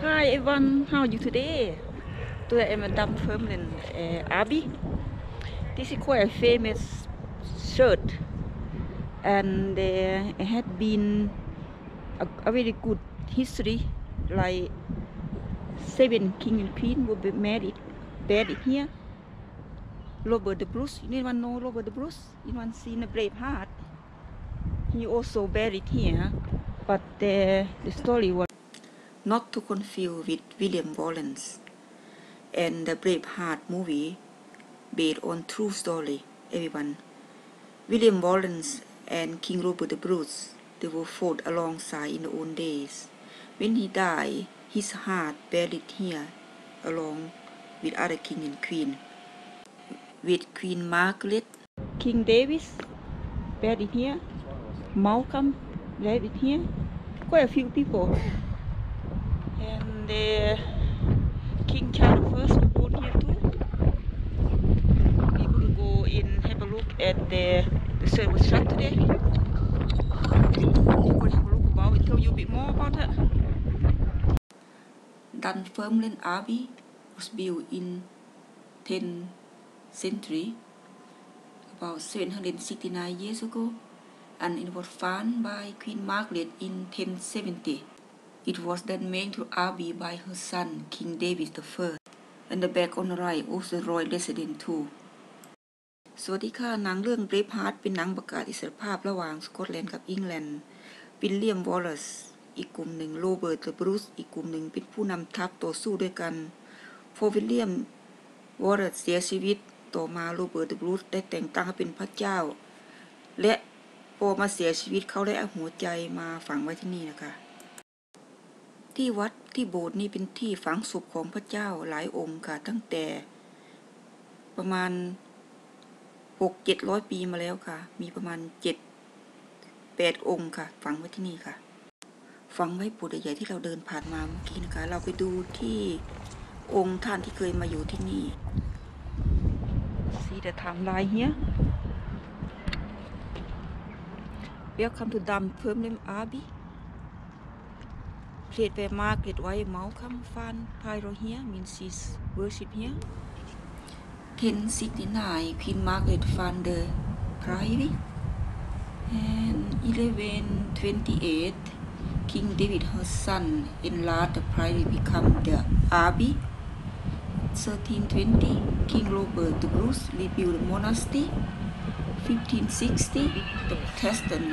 Hi everyone, how are you today? Today I'm at Dunferline Abbey. This is quite a famous church, and there had been a very good history. Like 7 king and queen were buried here. Robert the Bruce, anyone know Robert the Bruce? Anyone seen a Braveheart? He also buried here, but the story was not to confuse with William Wallace and the Braveheart movie based on true story. Everyone, William Wallace and King Robert the Bruce, they were fought alongside in the old days. When he died, his heart buried here along with other king and queen, with Queen Margaret, King David buried here, Malcolm buried here, quite a few people. And King Charles I was born here too. We could go in, have a look at the service shop today. We could have a look about it, tell you a bit more about it. Dunferline Abbey was built in 10th century, about 769 years ago, and it was founded by Queen Margaret in 1070. It was then made to Abbey by her son, King David I. And the back on the right also royal residence too. สวัสดีค่ะหนังเรื่อง Braveheart เป็นหนังประกาศอิสรภาพระหว่างสกอตแลนด์กับอังกฤษวิลเลียม วอลเลซอีกกลุ่มหนึ่งโรเบิร์ต บรูซอีกกลุ่มหนึ่งเป็นผู้นำทัพต่อสู้ด้วยกันพอวิลเลียม วอลเลซเสียชีวิตต่อมาโรเบิร์ต บรูซได้แต่งตั้งให้เป็นพระเจ้าและพอมาเสียชีวิตเขาได้เอาหัวใจมาฝังไว้ที่นี่นะคะที่วัดที่โบสถ์นี้เป็นที่ฝังศพของพระเจ้าหลายองค์ค่ะตั้งแต่ประมาณ 600-700 ปีมาแล้วค่ะมีประมาณ 7-8 องค์ค่ะฝังไว้ที่นี่ค่ะฝังไว้โบสถ์ใหญ่ๆที่เราเดินผ่านมาเมื่อกี้นะคะเราไปดูที่องค์ท่านที่เคยมาอยู่ที่นี่ See the timeline here. Welcome to Dunferline Abbey.Place where Margaret White Malcolm found pyro here means she's worship here. 1069 Queen Margaret found the priory, and 1128 King David her son enlarged the priory become the abbey. 1320 King Robert the Bruce rebuilt the monastery. 1560 the Protestant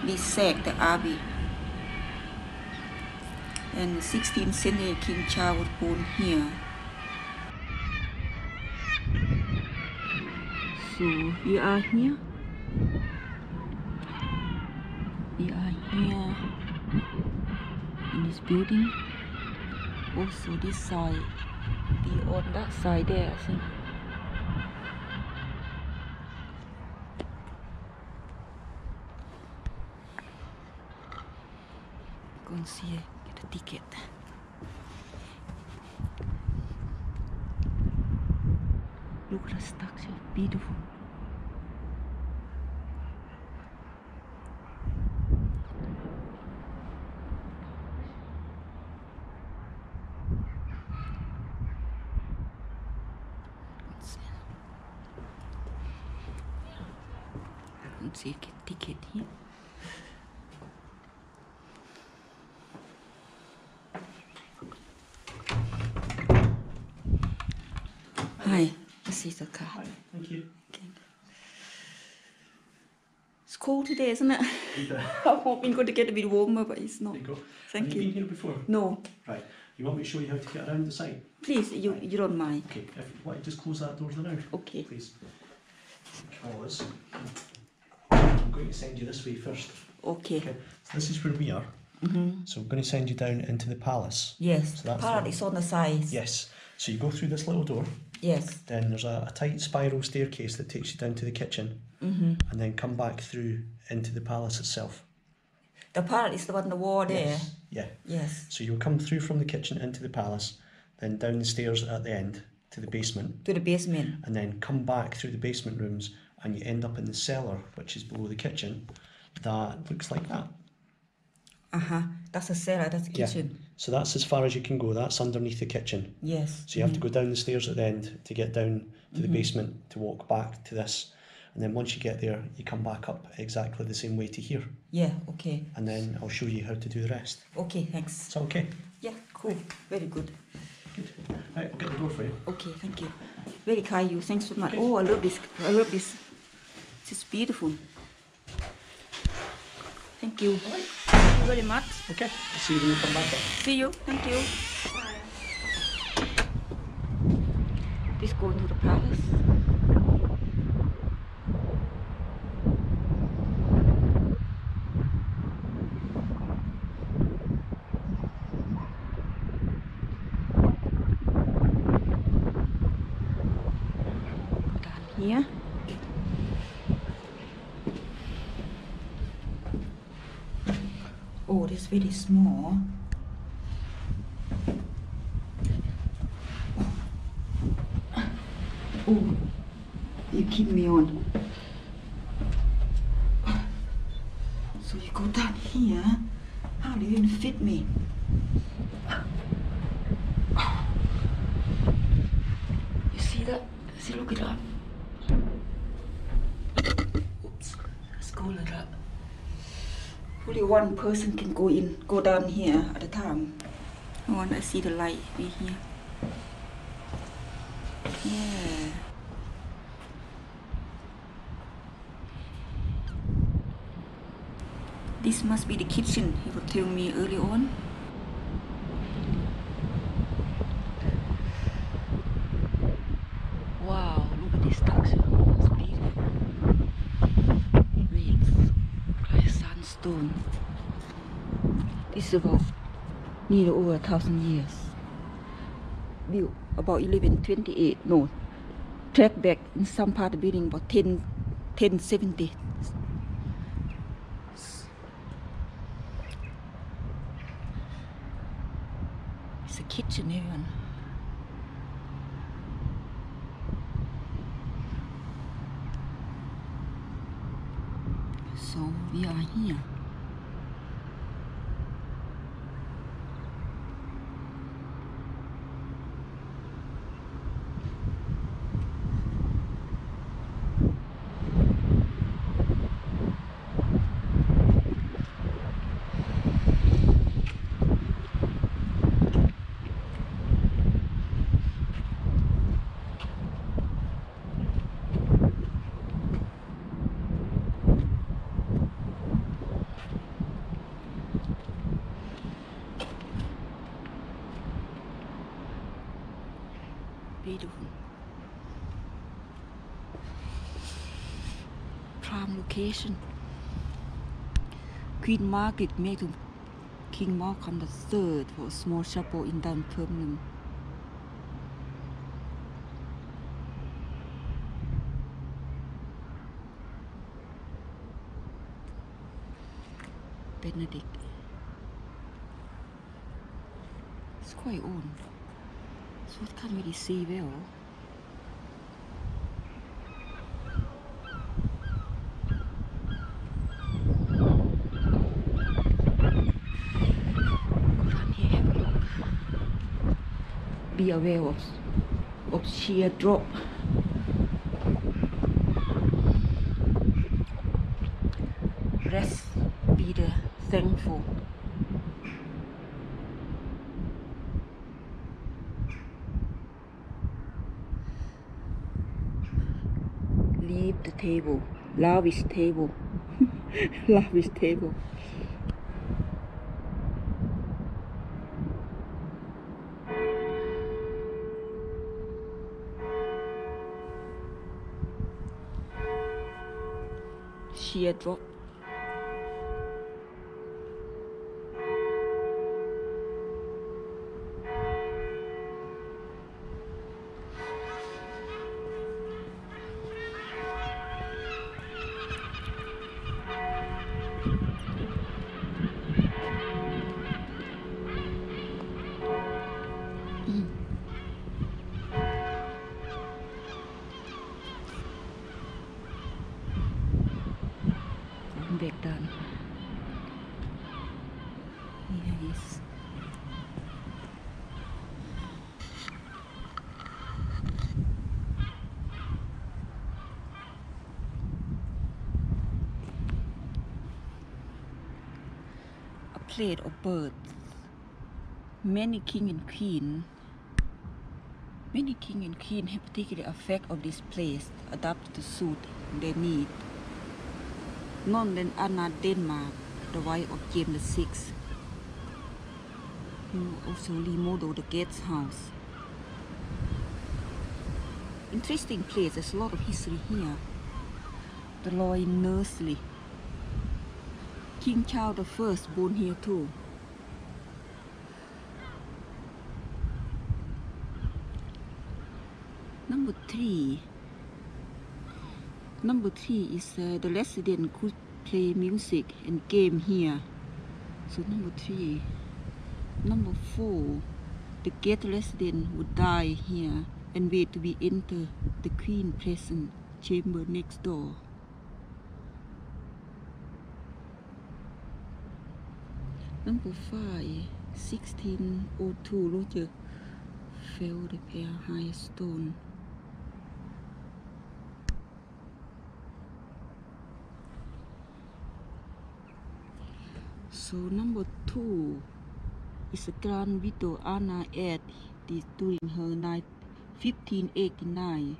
resacked the abbey.And 16th century King Charles was born here. So we are here. We are here in this building. Also this side, beyond that side there, I think. Go and see it.The ticket. Look at the structure, beautiful. I can see a ticket here.Hi, this is the car. Hi, thank you. Okay. It's cold today, isn't it? I'm hoping to get a bit warmer, but it's not. There you go. Thank Have you. you been here before? No. Right. You want me to show you how to get around the site? Please, you don't mind. Okay. If you want to just close that door now. Okay. Please. Because I'm going to send you this way first. Okay. So this is where we are. So I'm going to send you down into the palace. Yes. So that's Palace is on the side. Yes. So you go through this little door. Yes. Then there's a tight spiral staircase that takes you down to the kitchen. And then come back through into the palace itself. The palace is the one on the wall there. Yes. Yeah. Yes. So you'll come through from the kitchen into the palace, then down the stairs at the end to the basement. To the basement. And then come back through the basement rooms and you end up in the cellar, which is below the kitchen. That looks like that. That's a cellar, that's the kitchen. Yeah. So that's as far as you can go. That's underneath the kitchen. Yes. So you have to go down the stairs at the end to get down to the basement to walk back to this. And then once you get there, you come back up exactly the same way to here. Yeah, okay. And then I'll show you how to do the rest. Okay, thanks. Is that okay? Yeah, cool. Very good. Good. Right, I'll get the door for you. Okay, thank you. Very kind you. Thanks so much. Okay. Oh, I love this. I love this. This is beautiful. Thank you. Right. Thank you very much. Okay. See you when you come back up. See you. Thank you. This going to the palace. Down here. Oh, this very small. Oh, you keep me on. So you go down here. How do you even fit me? You see that? See, look it up. Oops, let's go like that. Only one person can go down here at a time. I want to see the light be here. Yeah. This must be the kitchen, he would tell me early on. Wow, look at this structure. It's beautiful. Real clear sandstone. This is about nearly over 1,000 years. Built about 1128. No, track back in some part of the building about 1070. It's a kitchen, everyone. So we are here. Beautiful. Prime location. Queen Margaret made to King Malcolm III for a small chapel in Dunferline. Benedict. It's quite old. So it can't really see well. Go down here, have a look. Be aware of sheer drop. Rest, be the thankful. Leave the table, lavish table, lavish table. Sheer drop. nice. A plate of birds. Many king and queen have particular effect of this place, adapt to suit their need. None than Anna Denmark, the wife of James VI, who also remodeled the guest house. Interesting place, there's a lot of history here. The royal nursery. King Charles I born here too. Number three is the resident could play music and game here. So number 3. Number 4, the guest resident would die here and wait to be entered the queen present chamber next door. Number 5, 1602, Roger fell the pair high stone. So number 2 is a grand widow Anna at during her 1589.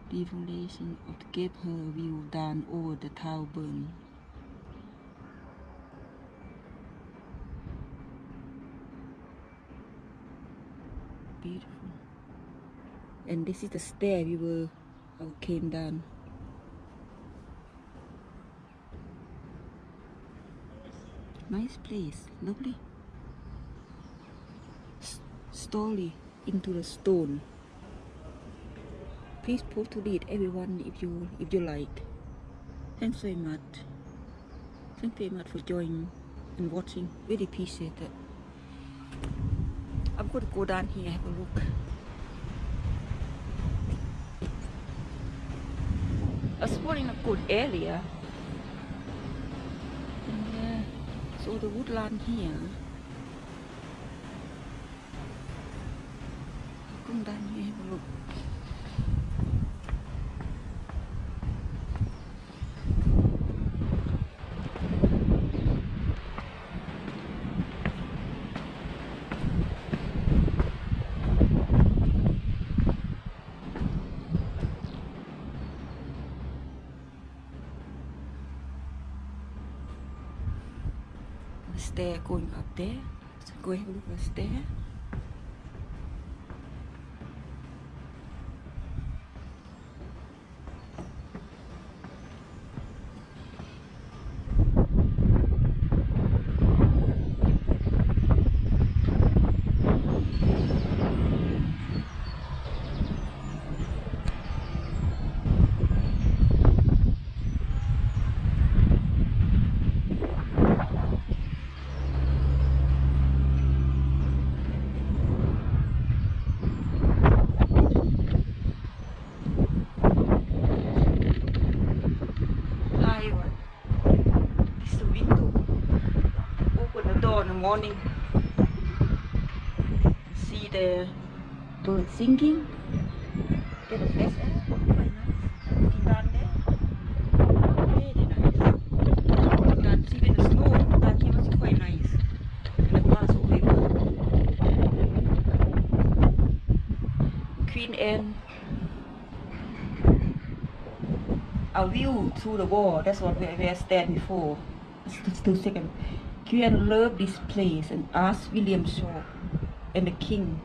Devolution gave her a view down over the town burn. Beautiful. And this is the stair I came down. Nice place, lovely. Story into the stone. Please pause to read everyone if you like. Thanks very much. Thank you very much for joining and watching. Really appreciate it. I'm going to go down here and have a look. It's in a good area. So the woodland here. Come down here, have a look. Stair going up there. So go have a look at the stair. Morning, see the birds singing, get a fresh air, quite nice. Looking down there, very nice. Down, even the snow down here was quite nice. And the grass over here. Queen Anne, a view through the wall. That's what where I stand before. Just 2 seconds. Queen Anne loved this place and asked William Shaw and the king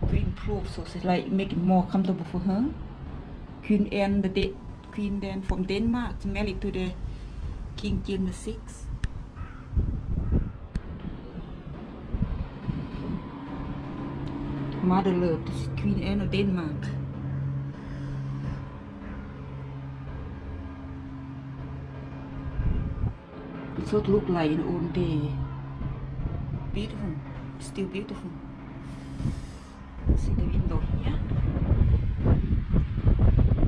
to improve, so it's like make it more comfortable for her. Queen Anne, Queen Anne from Denmark, married to the King James VI. Mother loved Queen Anne of Denmark. So it looked like in the old day. Beautiful, still beautiful. See the window here.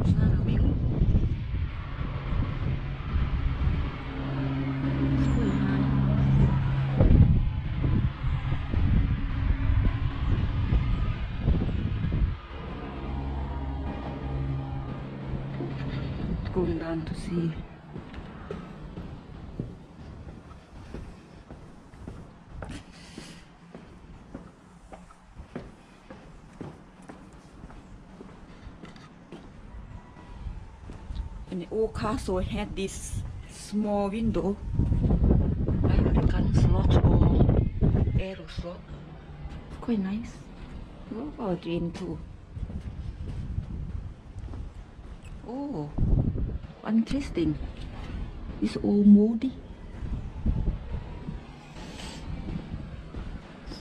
It's not a view. It's quite high. going down to see. And the old castle had this small window, like the gun slot or arrow slot. Quite nice. What about drain too? Oh, interesting. It's all moldy.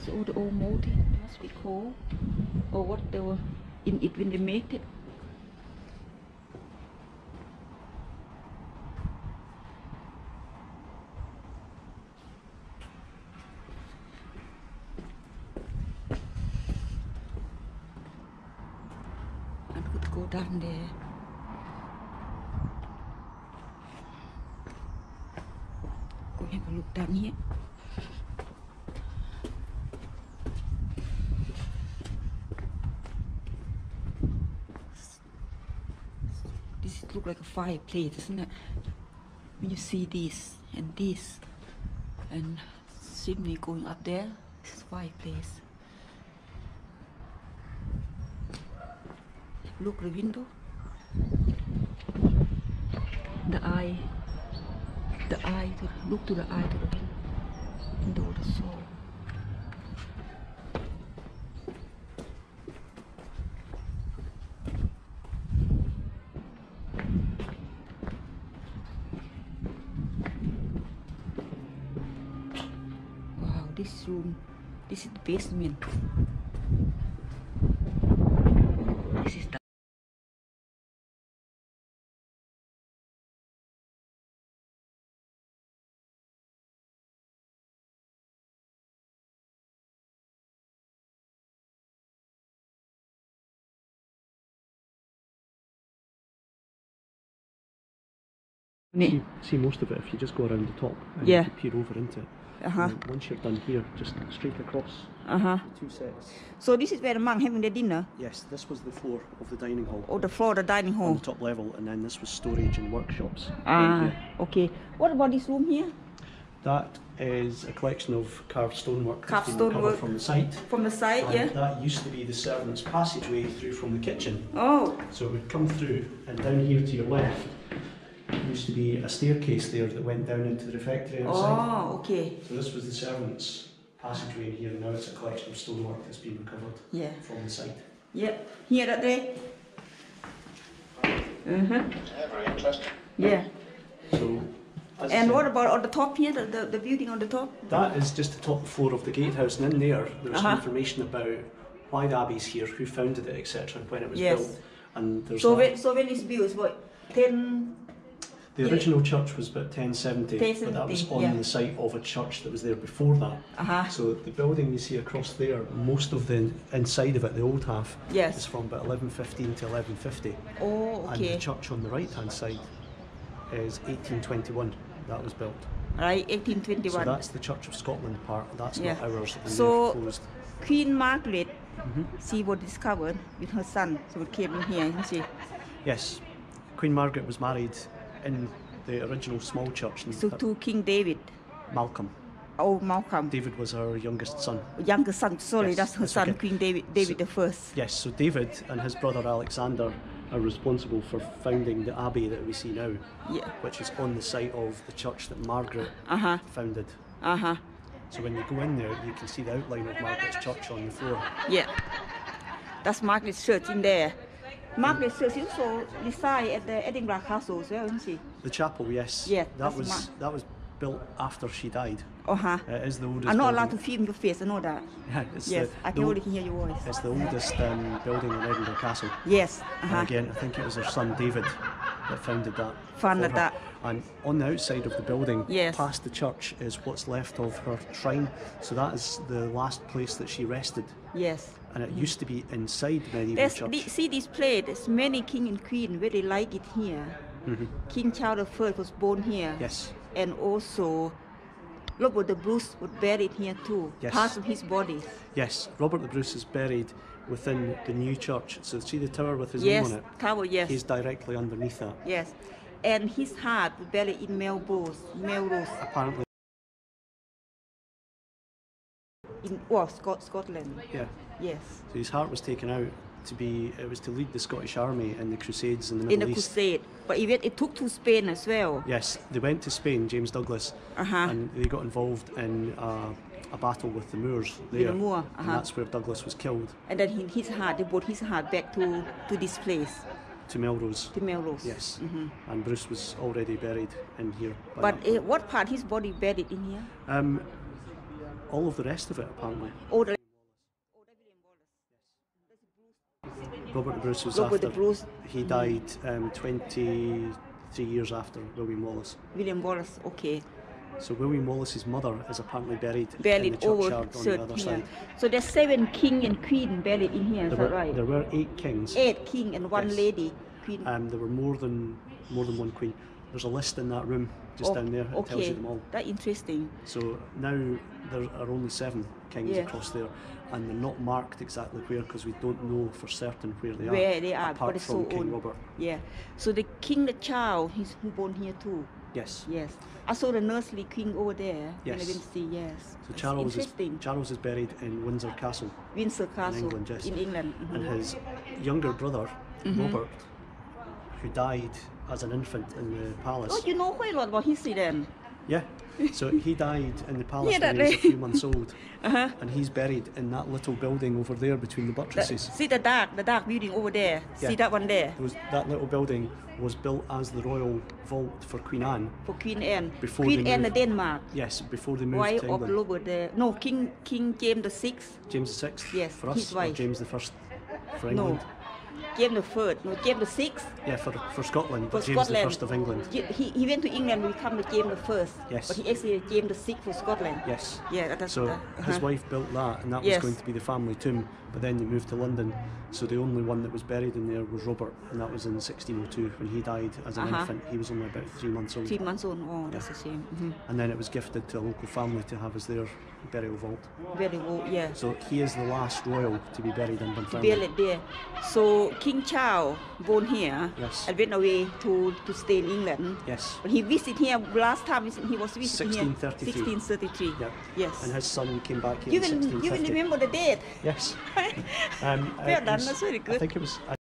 So the old moldy must be cold, or what they were in it when they made it. I could go down there. Go have a look down here. This looks like a fireplace, doesn't it? When you see this and chimney going up there, this is fireplace. Look the window. Look to the eye to the window, the soul. Wow, this room, this is the basement. This is the See most of it if you just go around the top and Yeah. you peer over into it. And once you're done here, just straight across. Two sets. So this is where the monk having their dinner. Yes, this was the floor of the dining hall. Or the floor of the dining On hall. the top level, and then this was storage and workshops. Okay. What about this room here? That is a collection of carved stonework Carved that's been recovered stonework. from the site. From the side, And yeah. that used to be the servants' passageway through from the kitchen. Oh, So it would come through, and down here to your left used to be a staircase there that went down into the refectory outside. oh, okay. So this was the servants' passageway here, and now it's a collection of stonework that's been recovered Yeah. from the site. Yep. Here that day. Yeah, very interesting. Yeah. So, as I And said, what about on the top here, the building on the top? that is just the top floor of the gatehouse, and in there's some information about why the abbey's here, who founded it, etc., and when it was Yes. built. And there's So that. when it's built, it's what, 10? The original church was about 1070, but that was 1070, on yeah. the site of a church that was there before that. So the building you see across there, most of the inside of it, the old half, Yes. is from about 1115 to 1150. Oh, And the okay. church on the right hand side is 1821. That was built. Right, So 1821. that's the Church of Scotland part. That's Yeah. not ours. And So- they've closed. Queen Margaret, she was discovered with her son, so it came in here, isn't she? Yes, Queen Margaret was married in the original small church. And So to King David, Malcolm. oh Malcolm, David was her youngest son. younger son, sorry, Yes, that's her that's son, okay. Queen David the First. Yes, so David and his brother Alexander are responsible for founding the abbey that we see now, Yeah. which is on the site of the church that Margaret founded. So when you go in there, you can see the outline of Margaret's church on the floor. Yeah. That's Margaret's church in there. Margaret's church is also designed at the Edinburgh Castle as well, isn't she? The chapel, yes. Yeah, that that's was built after she died. Uh-huh. It is the oldest. I'm not allowed to building. film your face, I know that. Yeah, it's Yes, the, I can the- only hear your voice. It's the oldest building in Edinburgh Castle. Yes. And again, I think it was her son David that founded that. Founded for her. that. And on the outside of the building, Yes. past the church, is what's left of her shrine. So that is the last place that she rested. Yes. And it used to be inside medieval There's, church. see this place, there's many king and queen very like it here. King Charles I was born here. Yes. And also Robert the Bruce was buried here too. Yes. Parts of his body. Yes, Robert the Bruce is buried within the new church. So see the tower with his Yes, name on it? tower, yes. He's directly underneath that. Yes. and his heart was buried in Melrose. Apparently, In Scotland. yeah. Yes. So his heart was taken out it was to lead the Scottish Army in the Crusades in the In Middle the East. crusade, but it took to Spain as well. Yes, they went to Spain, James Douglas, Uh-huh. and they got involved in a battle with the Moors there, the Moor, and that's where Douglas was killed. And then they brought his heart back to this place, To Melrose. to Melrose. Yes, and Bruce was already buried in here. by But that point. what part his body buried in here? All of the rest of it, apparently. Oh, the Robert Bruce was Robert after. the Bruce. He died 23 years after William Wallace. William Wallace. Okay. So William Wallace's mother is apparently buried in Buried the over churchyard on the other here. side. So there's 7 king and queen buried in here. Is that right? There were 8 kings. 8 king and 1 Yes. lady queen. There were more than one queen. There's a list in that room just down there. It tells you them all. That's interesting. So now there are only 7 kings Yeah. across there, and they're not marked exactly where because we don't know for certain where they Where they are, apart but it's from so King old. Robert. Yeah. So the king, the child, he's who born here too. Yes. Yes. I saw the nursery king over there. Yes. When I went to see. Yes. So It's Charles interesting. is buried in Windsor Castle, Windsor Castle England, yes. in England. and his younger brother Robert, who died as an infant in the palace. Oh, you know quite a lot about history then. Yeah. So he died in the palace Yeah, when he was that a few months old, and he's buried in that little building over there between the buttresses. See the dark building over there. Yeah. See that one there That little building was built as the royal vault for Queen Anne. for Queen Anne. Before Queen they Anne, moved- the Denmark. Yes, before they moved Wife to of England. Robert there. No, King James the Sixth. James VI. Yes, for us, his or wife. James the First for No. England. James the Third. No, James the Sixth. Yeah, for Scotland, For but James Scotland. the First of England. He went to England to become the James the First. Yes. But he actually James the Sixth for Scotland. Yes. Yeah, that's So his wife built that, and that was Yes. going to be the family tomb. But then they moved to London, so the only one that was buried in there was Robert, and that was in 1602 when he died as an infant. He was only about 3 months old. 3 months old. Oh, that's a shame. And then it was gifted to a local family to have as their burial vault. Very old, yeah. So he is the last royal to be buried in Dunfermline. Buried there. So King Charles born here Yes. and went away to stay in England. Yes. But he visited here last time he was visiting here. 1633. 1633. Yep. Yes. And his son came back here You in will 1650. remember the date. Yes. Well It done, was- that's very I good. think it was.